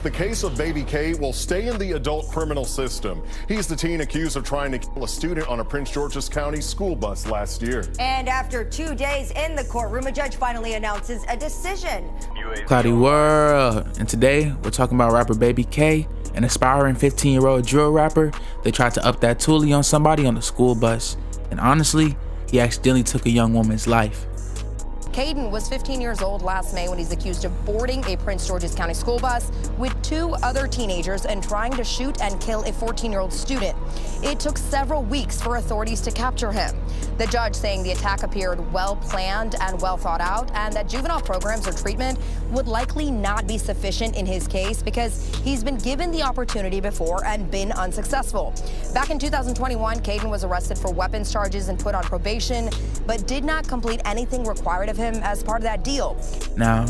The case of Baby K will stay in the adult criminal system. He's the teen accused of trying to kill a student on a Prince George's County school bus last year. And after 2 days in the courtroom, a judge finally announces a decision. ClowdyWorld, and today we're talking about rapper Baby K, an aspiring 15-year-old drill rapper that tried to up that toolie on somebody on the school bus. And honestly, he accidentally took a young woman's life. Caden was 15 years old last May when he's accused of boarding a Prince George's County school bus with 2 other teenagers and trying to shoot and kill a 14-year-old student. It took several weeks for authorities to capture him. The judge saying the attack appeared well planned and well thought out, and that juvenile programs or treatment would likely not be sufficient in his case because he's been given the opportunity before and been unsuccessful. Back in 2021, Caden was arrested for weapons charges and put on probation, but did not complete anything required of him as part of that deal. Now,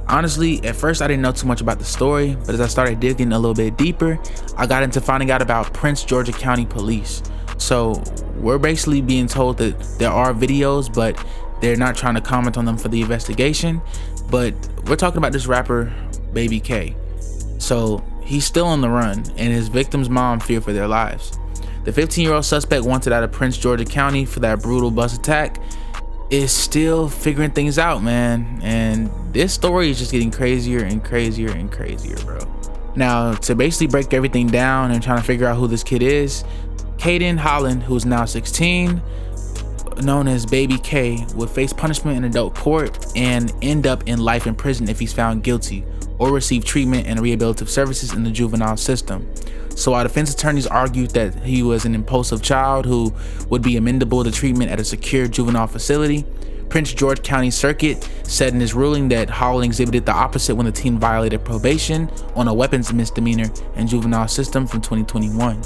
honestly, at first I didn't know too much about the story, but as I started digging a little bit deeper, I got into finding out about Prince George's County Police. So we're basically being told that there are videos, but they're not trying to comment on them for the investigation. But we're talking about this rapper, Baby K. So he's still on the run, and his victim's mom fear for their lives. The 15-year-old suspect wanted out of Prince George's County for that brutal bus attack is still figuring things out, man. And this story is just getting crazier and crazier and crazier, bro. Now, to basically break everything down and trying to figure out who this kid is, Caden Holland, who's now 16, known as Baby K, would face punishment in adult court and end up in life in prison if he's found guilty or receive treatment and rehabilitative services in the juvenile system. So our defense attorneys argued that he was an impulsive child who would be amenable to treatment at a secure juvenile facility. Prince George County Circuit said in his ruling that Holland exhibited the opposite when the teen violated probation on a weapons misdemeanor and juvenile system from 2021.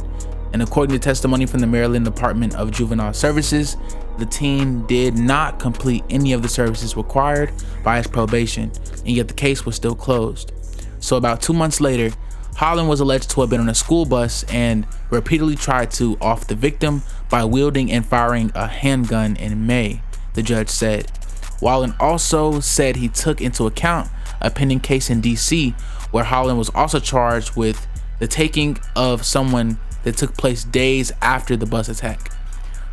And according to testimony from the Maryland Department of Juvenile Services, the teen did not complete any of the services required by his probation, and yet the case was still closed. So about 2 months later, Holland was alleged to have been on a school bus and repeatedly tried to off the victim by wielding and firing a handgun in May, the judge said. Holland also said he took into account a pending case in DC where Holland was also charged with the taking of someone that took place days after the bus attack.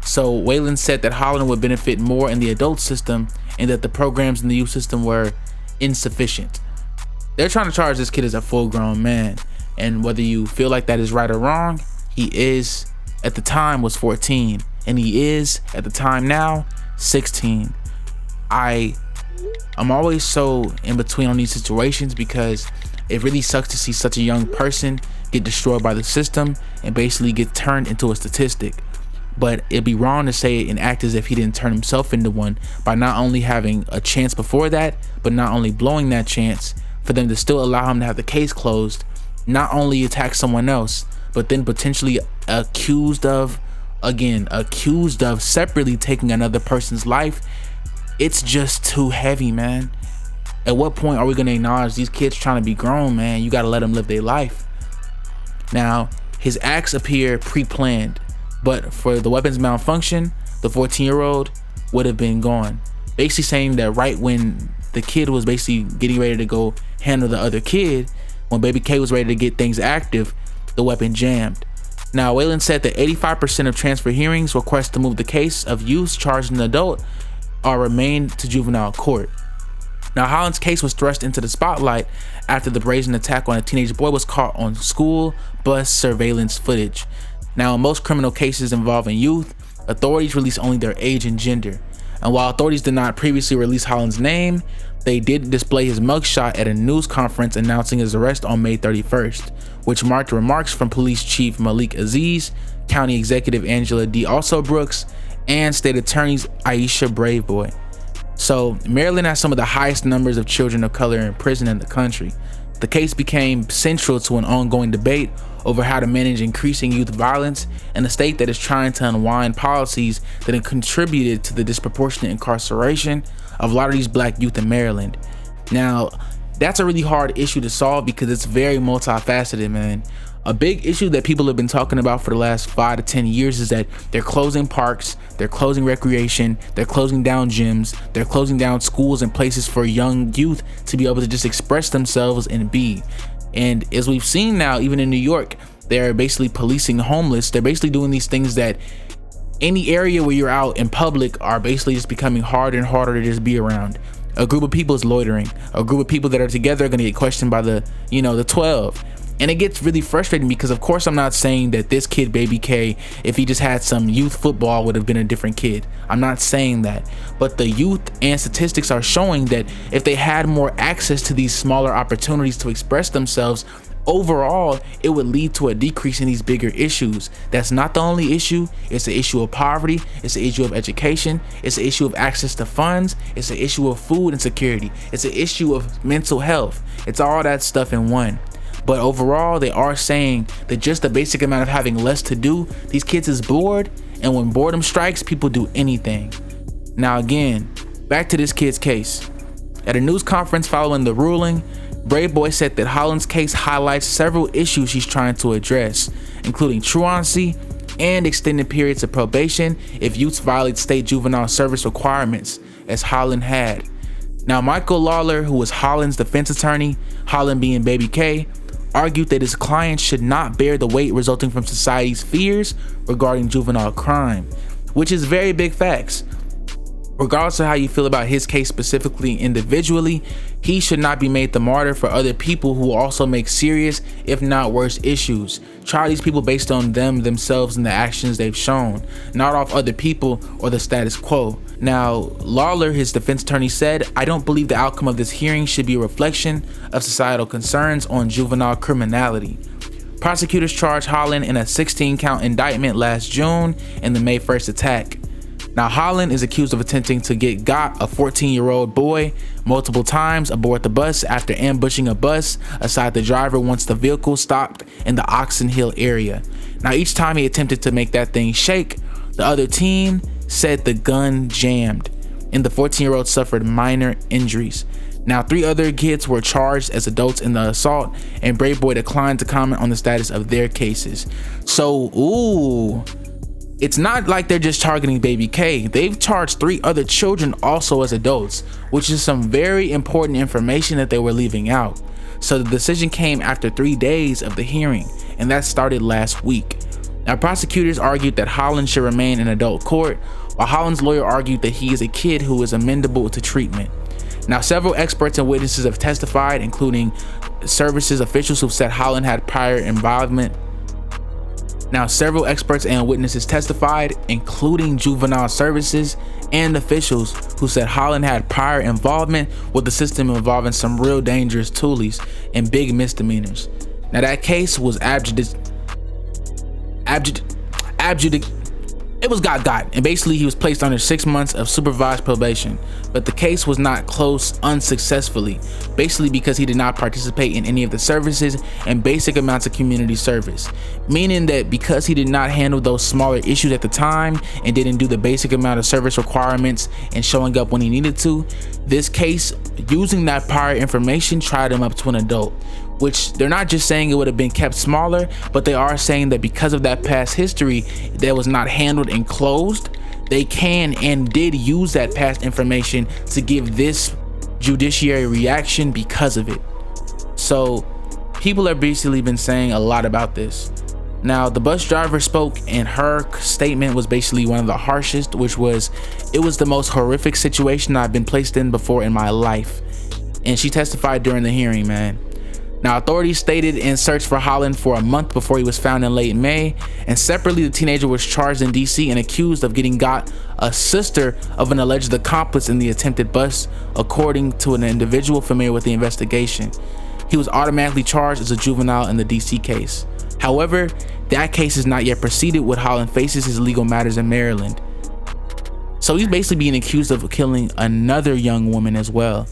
So Whalen said that Holland would benefit more in the adult system and that the programs in the youth system were insufficient. They're trying to charge this kid as a full-grown man, and whether you feel like that is right or wrong, he is, at the time, was 14, and he is, at the time now, 16. I'm always so in between on these situations because it really sucks to see such a young person get destroyed by the system and basically get turned into a statistic. But it'd be wrong to say it and act as if he didn't turn himself into one by not only having a chance before that, but not only blowing that chance for them to still allow him to have the case closed, not only attack someone else, but then potentially accused of separately taking another person's life. It's just too heavy, man. At what point are we going to acknowledge these kids trying to be grown, man? You got to let them live their life. Now, his acts appear pre-planned, but for the weapons malfunction, the 14-year-old would have been gone. Basically saying that right when the kid was basically getting ready to go handle the other kid, when Baby K was ready to get things active, the weapon jammed. Now, Whalen said that 85% of transfer hearings request to move the case of youth charged an adult are remained to juvenile court. Now, Holland's case was thrust into the spotlight after the brazen attack on a teenage boy was caught on school bus surveillance footage. Now, in most criminal cases involving youth, authorities release only their age and gender. And while authorities did not previously release Holland's name, they did display his mugshot at a news conference announcing his arrest on May 31st, which marked remarks from Police Chief Malik Aziz, County Executive Angela D. Also Brooks, and State Attorneys Aisha Braveboy. So Maryland has some of the highest numbers of children of color in prison in the country. The case became central to an ongoing debate over how to manage increasing youth violence in a state that is trying to unwind policies that have contributed to the disproportionate incarceration of a lot of these black youth in Maryland. Now, that's a really hard issue to solve because it's very multifaceted, man. A big issue that people have been talking about for the last 5 to 10 years is that they're closing parks, they're closing recreation, they're closing down gyms, they're closing down schools and places for young youth to be able to just express themselves and be. And as we've seen now, even in New York, they're basically policing homeless. They're basically doing these things that any area where you're out in public are basically just becoming harder and harder to just be around. A group of people is loitering. A group of people that are together are going to get questioned by the 12. And it gets really frustrating because, of course, I'm not saying that this kid, Baby K, if he just had some youth football, would have been a different kid. I'm not saying that. But the youth and statistics are showing that if they had more access to these smaller opportunities to express themselves, overall, it would lead to a decrease in these bigger issues. That's not the only issue. It's the issue of poverty. It's the issue of education. It's the issue of access to funds. It's the issue of food insecurity. It's the issue of mental health. It's all that stuff in one. But overall, they are saying that just the basic amount of having less to do, these kids is bored, and when boredom strikes, people do anything. Now again, back to this kid's case. At a news conference following the ruling, Brave Boy said that Holland's case highlights several issues he's trying to address, including truancy and extended periods of probation if youths violate state juvenile service requirements, as Holland had. Now, Michael Lawler, who was Holland's defense attorney, Holland being Baby K, argued that his client should not bear the weight resulting from society's fears regarding juvenile crime, which is very big facts. Regardless of how you feel about his case specifically individually, he should not be made the martyr for other people who also make serious, if not worse, issues. Try these people based on themselves and the actions they've shown, not off other people or the status quo. Now, Lawler, his defense attorney, said, "I don't believe the outcome of this hearing should be a reflection of societal concerns on juvenile criminality." Prosecutors charged Holland in a 16-count indictment last June in the May 1st attack. Now, Holland is accused of attempting to got a 14-year-old boy multiple times aboard the bus after ambushing a bus aside the driver once the vehicle stopped in the Oxon Hill area. Now, each time he attempted to make that thing shake, the other team said the gun jammed, and the 14-year-old suffered minor injuries. Now, 3 other kids were charged as adults in the assault, and Brave Boy declined to comment on the status of their cases. So, it's not like they're just targeting Baby K. They've charged 3 other children also as adults, which is some very important information that they were leaving out. So the decision came after 3 days of the hearing, and that started last week. Now, prosecutors argued that Holland should remain in adult court, while Holland's lawyer argued that he is a kid who is amenable to treatment. Now, several experts and witnesses have testified, including services officials who said Holland had prior involvement. Now, several experts and witnesses testified, including juvenile services and officials who said Holland had prior involvement with the system involving some real dangerous toolies and big misdemeanors. Now, that case was it was got, and basically he was placed under 6 months of supervised probation, but the case was not closed unsuccessfully, basically because he did not participate in any of the services and basic amounts of community service, meaning that because he did not handle those smaller issues at the time and didn't do the basic amount of service requirements and showing up when he needed to, this case, using that prior information, tried him up to an adult, which they're not just saying it would have been kept smaller, but they are saying that because of that past history that was not handled and closed, they can and did use that past information to give this judiciary reaction because of it. So people have basically been saying a lot about this. Now, the bus driver spoke, and her statement was basically one of the harshest, which was, "It was the most horrific situation I've been placed in before in my life." And she testified during the hearing, man. Now, authorities stated and searched for Holland for a month before he was found in late May, and separately the teenager was charged in DC and accused of getting got a sister of an alleged accomplice in the attempted bust, according to an individual familiar with the investigation. He was automatically charged as a juvenile in the DC case. However, that case is not yet proceeded, with Holland faces his legal matters in Maryland. So he's basically being accused of killing another young woman as well.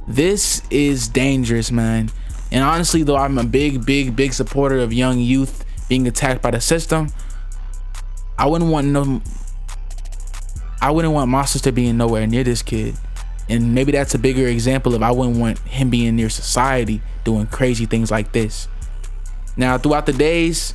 This is dangerous, man. And honestly, though, I'm a big supporter of young youth being attacked by the system, I wouldn't want my sister being nowhere near this kid. And maybe that's a bigger example of I wouldn't want him being near society doing crazy things like this. Now, throughout the days,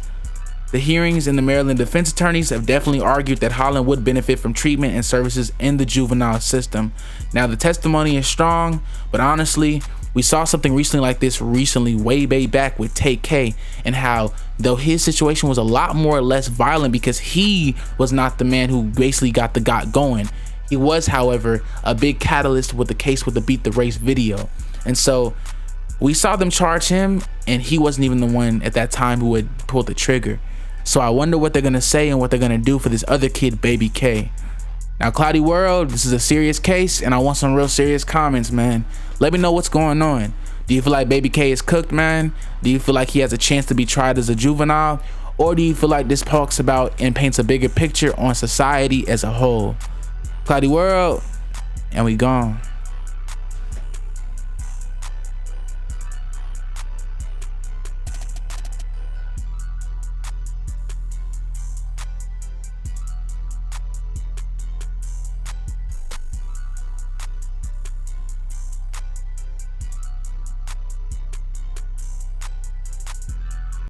the hearings and the Maryland defense attorneys have definitely argued that Holland would benefit from treatment and services in the juvenile system. Now, the testimony is strong, but honestly, We saw something recently like this way back with Take K, and how though his situation was a lot more or less violent because he was not the man who basically got the got going. He was, however, a big catalyst with the case with the Beat the Race video. And so we saw them charge him, and he wasn't even the one at that time who had pulled the trigger. So I wonder what they're gonna say and what they're gonna do for this other kid, Baby K. Now, ClowdyWorld, this is a serious case, and I want some real serious comments, man. Let me know what's going on. Do you feel like Baby K is cooked, man? Do you feel like he has a chance to be tried as a juvenile? Or do you feel like this talks about and paints a bigger picture on society as a whole? ClowdyWorld, and we gone.